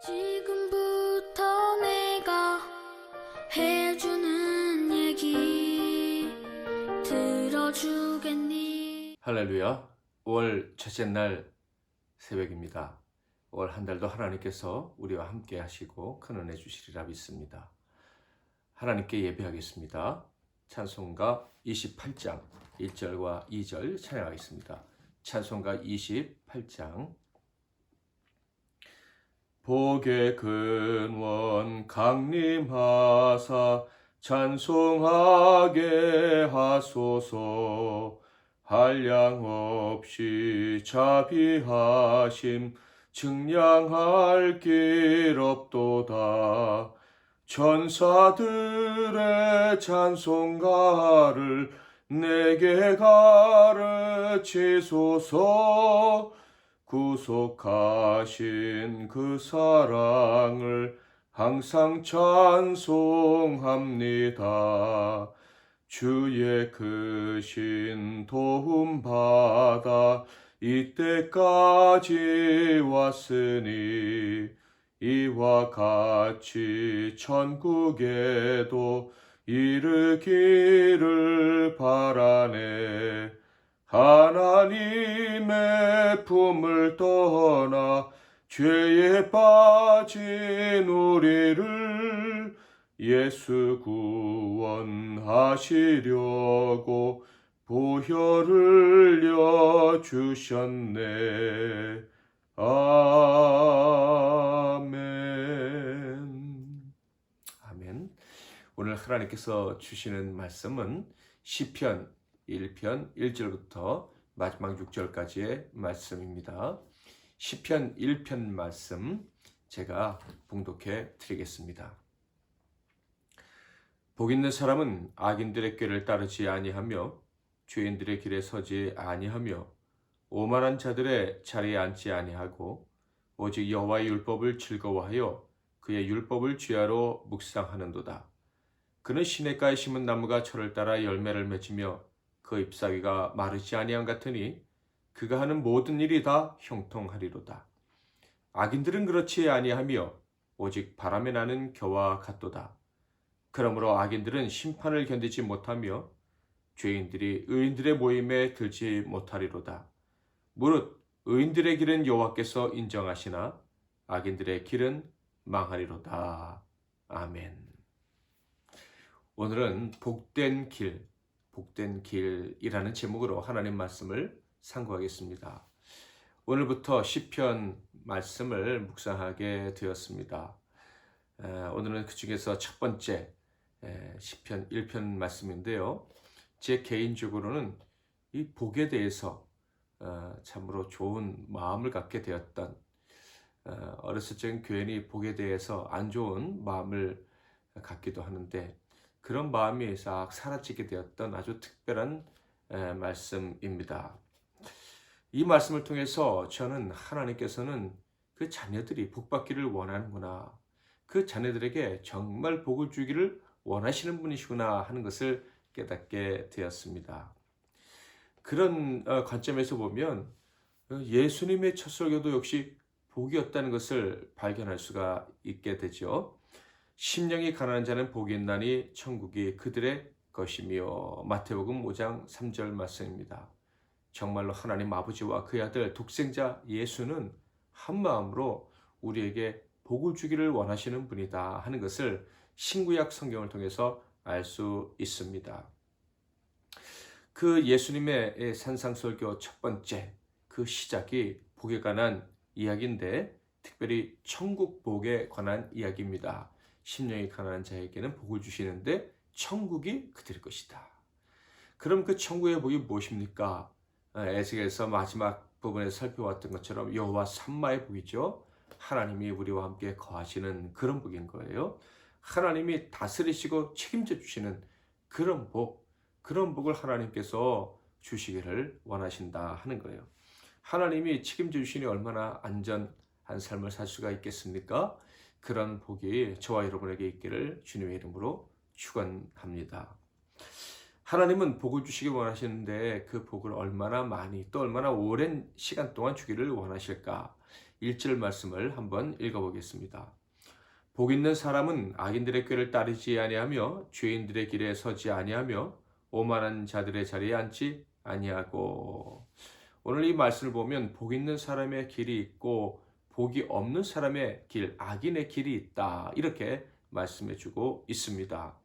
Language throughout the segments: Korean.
지금부터 내가 해주는 얘기 들어주겠니? 할렐루야. 5월 첫째 날 새벽입니다. 5월 한 달도 하나님께서 우리와 함께 하시고 큰 은혜 주시리라 믿습니다. 하나님께 예배하겠습니다. 찬송가 28장 1절과 2절 찬양하겠습니다. 찬송가 28장. 복의 근원 강림하사 찬송하게 하소서. 한량 없이 자비하심 증량할 길 없도다. 천사들의 찬송가를 내게 가르치소서. 구속하신 그 사랑을 항상 찬송합니다. 주의 크신 도움 받아 이때까지 왔으니 이와 같이 천국에도 이르기를 바라네. 하나님의 품을 떠나 죄에 빠진 우리를 예수 구원하시려고 보혈을 흘려 주셨네. 아멘. 아멘. 오늘 하나님께서 주시는 말씀은 시편 1편 1절부터 마지막 6절까지의 말씀입니다. 시편 1편 말씀 제가 봉독해 드리겠습니다. 복 있는 사람은 악인들의 꾀를 따르지 아니하며 죄인들의 길에 서지 아니하며 오만한 자들의 자리에 앉지 아니하고 오직 여호와의 율법을 즐거워하여 그의 율법을 주야로 묵상하는도다. 그는 시냇가에 심은 나무가 철을 따라 열매를 맺으며 그 잎사귀가 마르지 아니함 같으니 그가 하는 모든 일이 다 형통하리로다. 악인들은 그렇지 아니하며 오직 바람에 나는 겨와 같도다. 그러므로 악인들은 심판을 견디지 못하며 죄인들이 의인들의 모임에 들지 못하리로다. 무릇 의인들의 길은 여호와께서 인정하시나 악인들의 길은 망하리로다. 아멘. 오늘은 복된 길이라는 제목으로 하나님 말씀을 상고하겠습니다. 오늘부터 시편 말씀을 묵상하게 되었습니다. 오늘은 그 중에서 첫 번째 시편 1편 말씀인데요. 제 개인적으로는 이 복에 대해서 참으로 좋은 마음을 갖게 되었던, 어렸을 적엔 괜히 복에 대해서 안 좋은 마음을 갖기도 하는데 그런 마음이 싹 사라지게 되었던 아주 특별한 말씀입니다. 이 말씀을 통해서 저는 하나님께서는 그 자녀들이 복받기를 원하는구나, 그 자녀들에게 정말 복을 주기를 원하시는 분이시구나 하는 것을 깨닫게 되었습니다. 그런 관점에서 보면 예수님의 첫 설교도 역시 복이었다는 것을 발견할 수가 있게 되죠. 심령이 가난한 자는 복이 있나니 천국이 그들의 것이며, 마태복음 5장 3절 말씀입니다. 정말로 하나님 아버지와 그의 아들 독생자 예수는 한 마음으로 우리에게 복을 주기를 원하시는 분이다 하는 것을 신구약 성경을 통해서 알 수 있습니다. 그 예수님의 산상설교 첫 번째 그 시작이 복에 관한 이야기인데 특별히 천국 복에 관한 이야기입니다. 심령이 가난한 자에게는 복을 주시는데 천국이 그들의 것이다. 그럼 그 천국의 복이 무엇입니까? 에스겔서 마지막 부분에 살펴왔던 것처럼 여호와 삼마의 복이죠. 하나님이 우리와 함께 거하시는 그런 복인 거예요. 하나님이 다스리시고 책임져 주시는 그런 복, 그런 복을 하나님께서 주시기를 원하신다 하는 거예요. 하나님이 책임져 주시니 얼마나 안전한 삶을 살 수가 있겠습니까? 그런 복이 저와 여러분에게 있기를 주님의 이름으로 축원합니다. 하나님은 복을 주시기 원하시는데 그 복을 얼마나 많이 또 얼마나 오랜 시간 동안 주기를 원하실까? 1절 말씀을 한번 읽어보겠습니다. 복 있는 사람은 악인들의 꾀를 따르지 아니하며 죄인들의 길에 서지 아니하며 오만한 자들의 자리에 앉지 아니하고. 오늘 이 말씀을 보면 복 있는 사람의 길이 있고 복이 없는 사람의 길, 악인의 길이 있다, 이렇게 말씀해 주고 있습니다.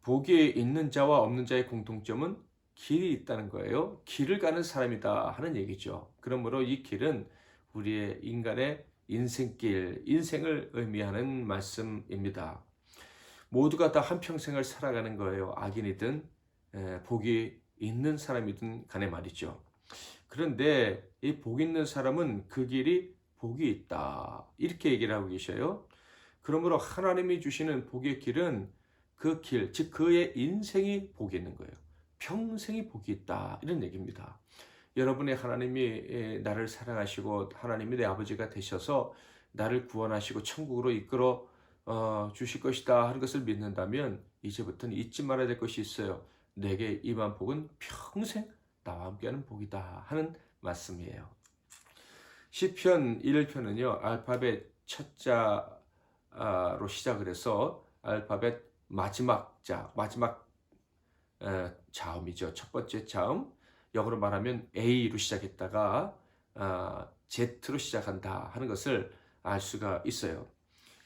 복이 있는 자와 없는 자의 공통점은 길이 있다는 거예요. 길을 가는 사람이다 하는 얘기죠. 그러므로 이 길은 우리의 인간의 인생길, 인생을 의미하는 말씀입니다. 모두가 다 한평생을 살아가는 거예요. 악인이든 복이 있는 사람이든 간에 말이죠. 그런데 이 복 있는 사람은 그 길이 복이 있다, 이렇게 얘기를 하고 계셔요. 그러므로 하나님이 주시는 복의 길은 그 길, 즉 그의 인생이 복이 있는 거예요. 평생이 복이 있다, 이런 얘기입니다. 여러분의 하나님이 나를 사랑하시고 하나님이 내 아버지가 되셔서 나를 구원하시고 천국으로 이끌어 주실 것이다 하는 것을 믿는다면 이제부터는 잊지 말아야 될 것이 있어요. 내게 임한 복은 평생 나와 함께하는 복이다 하는 말씀이에요. 시편 1편은요 알파벳 첫 자로 시작을 해서 알파벳 마지막 자음이죠. 첫 번째 자음, 영어로 말하면 A로 시작했다가 Z로 시작한다 하는 것을 알 수가 있어요.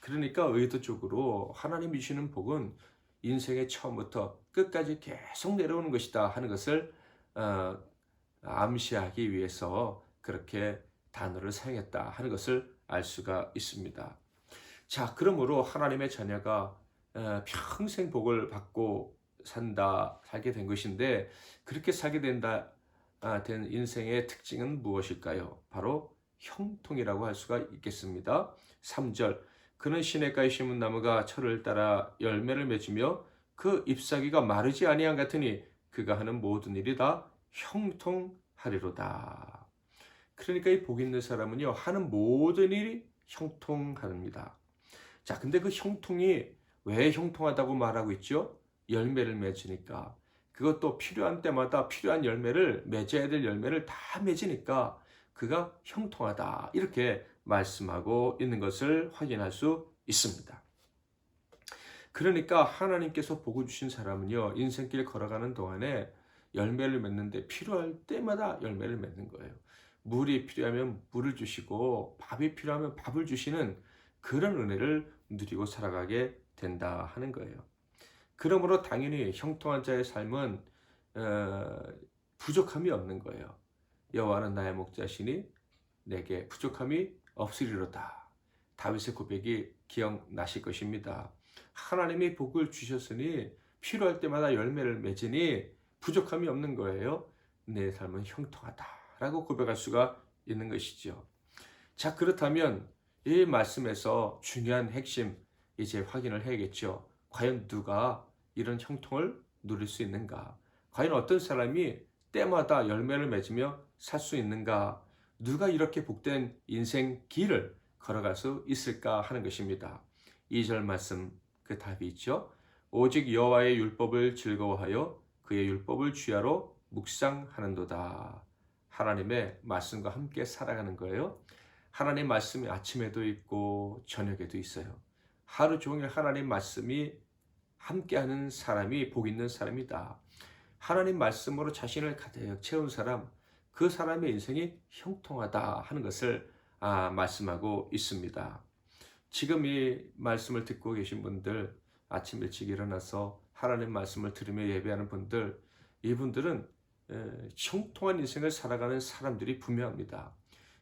그러니까 의도적으로 하나님이 주시는 복은 인생의 처음부터 끝까지 계속 내려오는 것이다 하는 것을 암시하기 위해서 그렇게 단어를 사용했다 하는 것을 알 수가 있습니다. 자, 그러므로 하나님의 자녀가 평생 복을 받고 살게 된 것인데, 그렇게 살게 된 인생의 특징은 무엇일까요? 바로 형통이라고 할 수가 있겠습니다. 3절, 그는 시냇가에 심은 나무가 철을 따라 열매를 맺으며 그 잎사귀가 마르지 아니한 같으니 그가 하는 모든 일이 다 형통하리로다. 그러니까 이 복 있는 사람은요 하는 모든 일이 형통합니다. 자, 근데 그 형통이 왜 형통하다고 말하고 있죠? 열매를 맺으니까. 그것도 필요한 때마다 필요한 열매를, 맺어야 될 열매를 다 맺으니까 그가 형통하다, 이렇게 말씀하고 있는 것을 확인할 수 있습니다. 그러니까 하나님께서 복을 주신 사람은요 인생길 걸어가는 동안에 열매를 맺는데 필요할 때마다 열매를 맺는 거예요. 물이 필요하면 물을 주시고 밥이 필요하면 밥을 주시는 그런 은혜를 누리고 살아가게 된다 하는 거예요. 그러므로 당연히 형통한 자의 삶은 부족함이 없는 거예요. 여호와는 나의 목자시니 내게 부족함이 없으리로다. 다윗의 고백이 기억나실 것입니다. 하나님이 복을 주셨으니 필요할 때마다 열매를 맺으니 부족함이 없는 거예요. 내 삶은 형통하다라고 고백할 수가 있는 것이죠. 자, 그렇다면 이 말씀에서 중요한 핵심 이제 확인을 해야겠죠. 과연 누가 이런 형통을 누릴 수 있는가? 과연 어떤 사람이 때마다 열매를 맺으며 살 수 있는가? 누가 이렇게 복된 인생 길을 걸어갈 수 있을까 하는 것입니다. 2절 말씀 그 답이 있죠. 오직 여호와의 율법을 즐거워하여 그의 율법을 주야로 묵상하는도다. 하나님의 말씀과 함께 살아가는 거예요. 하나님 말씀이 아침에도 있고 저녁에도 있어요. 하루 종일 하나님 말씀이 함께하는 사람이 복 있는 사람이다. 하나님 말씀으로 자신을 가득 채운 사람, 그 사람의 인생이 형통하다 하는 것을 말씀하고 있습니다. 지금 이 말씀을 듣고 계신 분들, 아침 일찍 일어나서 하나님 말씀을 들으며 예배하는 분들, 이분들은 형통한 인생을 살아가는 사람들이 분명합니다.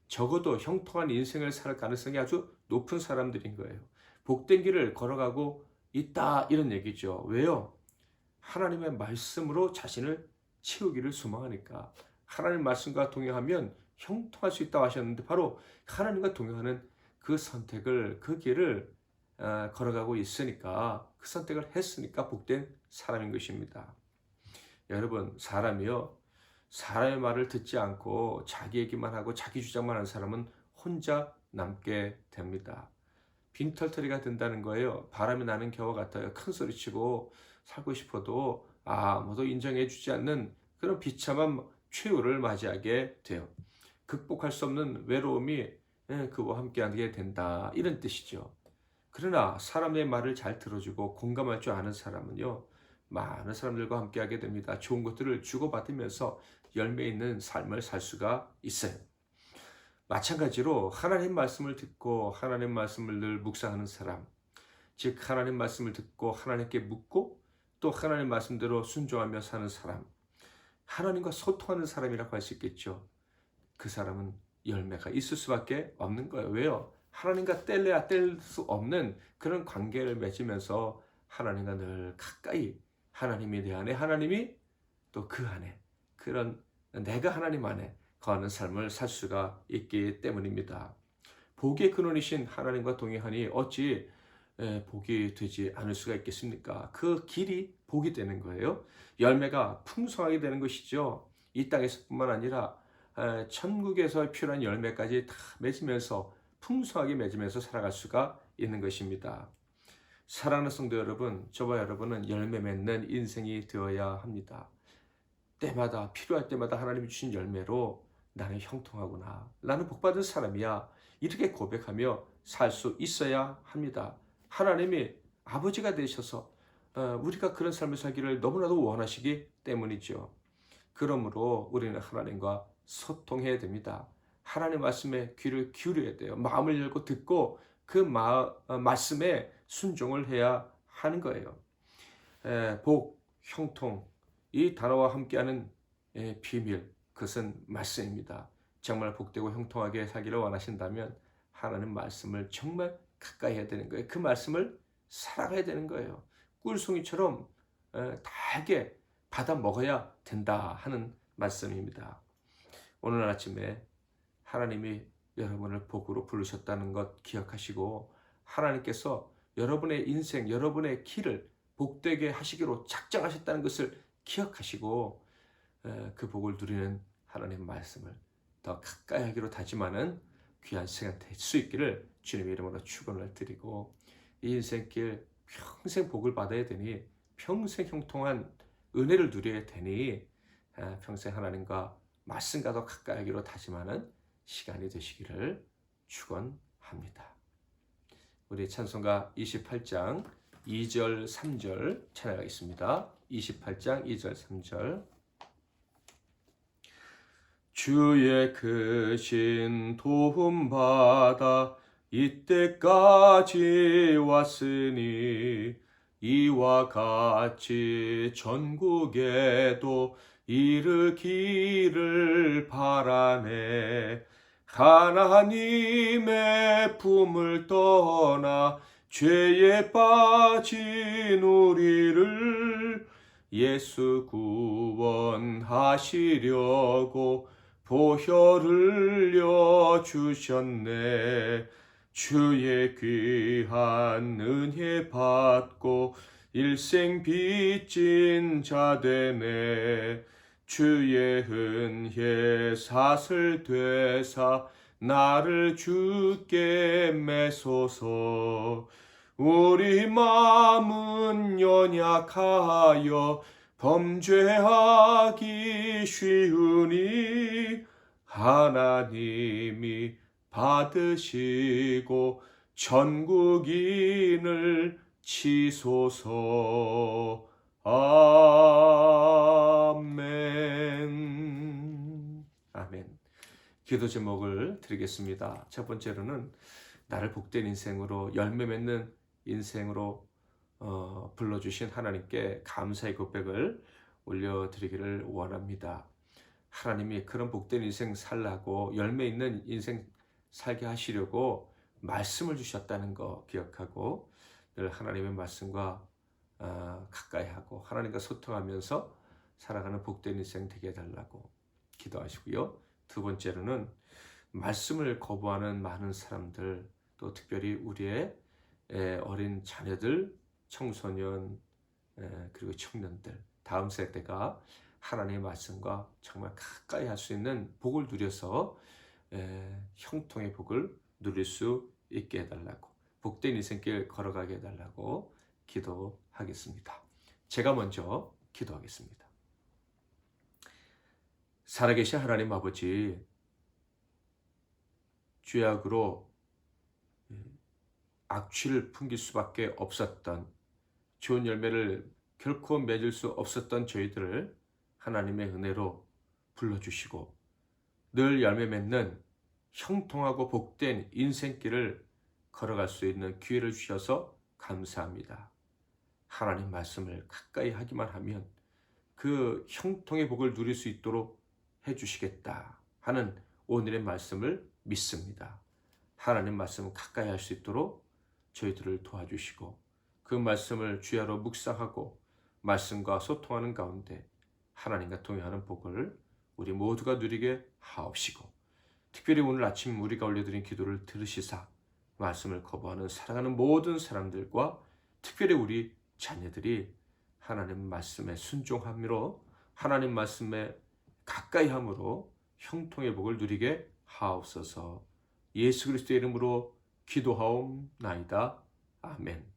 적어도 형통한 인생을 살 가능성이 아주 높은 사람들인 거예요. 복된 길을 걸어가고 있다, 이런 얘기죠. 왜요? 하나님의 말씀으로 자신을 채우기를 소망하니까. 하나님 말씀과 동행하면 형통할 수 있다고 하셨는데 바로 하나님과 동행하는 그 선택을, 그 길을 걸어가고 있으니까, 그 선택을 했으니까 복된 사람인 것입니다. 여러분, 사람이요, 사람의 말을 듣지 않고 자기 얘기만 하고 자기 주장만 하는 사람은 혼자 남게 됩니다. 빈털터리가 된다는 거예요. 바람이 나는 겨와 같아요. 큰 소리치고 살고 싶어도 아무도 인정해 주지 않는 그런 비참한 최후를 맞이하게 돼요. 극복할 수 없는 외로움이 그와 함께하게 된다, 이런 뜻이죠. 그러나 사람의 말을 잘 들어주고 공감할 줄 아는 사람은요, 많은 사람들과 함께하게 됩니다. 좋은 것들을 주고받으면서 열매 있는 삶을 살 수가 있어요. 마찬가지로 하나님 말씀을 듣고 하나님 말씀을 늘 묵상하는 사람, 즉 하나님 말씀을 듣고 하나님께 묻고 또 하나님 말씀대로 순종하며 사는 사람, 하나님과 소통하는 사람이라고 할 수 있겠죠. 그 사람은 열매가 있을 수밖에 없는 거예요. 왜요? 하나님과 뗄래야 뗄 수 없는 그런 관계를 맺으면서 하나님과 늘 가까이, 하나님이 내 안에, 하나님이 또 그 안에, 그런 내가 하나님 안에 거하는 삶을 살 수가 있기 때문입니다. 복의 근원이신 하나님과 동행하니 어찌 복이 되지 않을 수가 있겠습니까? 그 길이 복이 되는 거예요. 열매가 풍성하게 되는 것이죠. 이 땅에서뿐만 아니라 천국에서 필요한 열매까지 다 맺으면서 풍성하게 맺으면서 살아갈 수가 있는 것입니다. 사랑하는 성도 여러분, 저와 여러분은 열매 맺는 인생이 되어야 합니다. 때마다 필요할 때마다 하나님이 주신 열매로 나는 형통하구나, 나는 복받은 사람이야, 이렇게 고백하며 살 수 있어야 합니다. 하나님이 아버지가 되셔서 우리가 그런 삶을 살기를 너무나도 원하시기 때문이죠. 그러므로 우리는 하나님과 소통해야 됩니다. 하나님 말씀에 귀를 기울여야 돼요. 마음을 열고 듣고 그 말씀에 순종을 해야 하는 거예요. 복, 형통, 이 단어와 함께하는 비밀, 그것은 말씀입니다. 정말 복되고 형통하게 살기를 원하신다면 하나님 말씀을 정말 가까이 해야 되는 거예요. 그 말씀을 살아가야 되는 거예요. 꿀송이처럼 달게 받아 먹어야 된다 하는 말씀입니다. 오늘 아침에 하나님이 여러분을 복으로 부르셨다는 것 기억하시고, 하나님께서 여러분의 인생, 여러분의 길을 복되게 하시기로 작정하셨다는 것을 기억하시고, 그 복을 누리는 하나님의 말씀을 더 가까이 하기로 다짐하는 귀한 시간 될 수 있기를 주님의 이름으로 축원을 드리고, 이 인생길 평생 복을 받아야 되니, 평생 형통한 은혜를 누려야 되니, 평생 하나님과 말씀과 더 가까이 하기로 다짐하는 시간이 되시기를 축원합니다. 우리 찬송가 28장 2절 3절 찬양하겠습니다. 28장 2절 3절. 주의 크신 도움 받아 이때까지 왔으니 이와 같이 전국에도 이르기를 바라네. 하나님의 품을 떠나 죄에 빠진 우리를 예수 구원하시려고 보혈 흘려 주셨네. 주의 귀한 은혜 받고 일생 빚진 자 되네. 주의 은혜 사슬 되사 나를 주께 매소서. 우리 마음은 연약하여 범죄하기 쉬우니 하나님이 받으시고 천국인을 치소서. 아멘. 아멘. 기도 제목을 드리겠습니다. 첫 번째로는 나를 복된 인생으로, 열매 맺는 인생으로 불러주신 하나님께 감사의 고백을 올려드리기를 원합니다. 하나님이 그런 복된 인생 살라고, 열매 있는 인생 살게 하시려고 말씀을 주셨다는 거 기억하고, 늘 하나님의 말씀과 가까이 하고 하나님과 소통하면서 살아가는 복된 인생 되게 해달라고 기도하시고요. 두 번째로는 말씀을 거부하는 많은 사람들, 또 특별히 우리의 어린 자녀들, 청소년, 그리고 청년들, 다음 세대가 하나님의 말씀과 정말 가까이 할 수 있는 복을 누려서 형통의 복을 누릴 수 있게 해달라고, 복된 인생길 걸어가게 해달라고 기도하겠습니다. 제가 먼저 기도하겠습니다. 살아계신 하나님 아버지, 죄악으로 악취를 풍길 수밖에 없었던, 좋은 열매를 결코 맺을 수 없었던 저희들을 하나님의 은혜로 불러주시고 늘 열매 맺는 형통하고 복된 인생길을 걸어갈 수 있는 기회를 주셔서 감사합니다. 하나님 말씀을 가까이 하기만 하면 그 형통의 복을 누릴 수 있도록 해주시겠다 하는 오늘의 말씀을 믿습니다. 하나님 말씀을 가까이 할 수 있도록 저희들을 도와주시고 그 말씀을 주야로 묵상하고 말씀과 소통하는 가운데 하나님과 동행하는 복을 우리 모두가 누리게 하옵시고, 특별히 오늘 아침 우리가 올려드린 기도를 들으시사 말씀을 거부하는 살아가는 모든 사람들과 특별히 우리 자녀들이 하나님 말씀에 순종함으로 하나님 말씀에 가까이 함으로 형통의 복을 누리게 하옵소서. 예수 그리스도의 이름으로 기도하옵나이다. 아멘.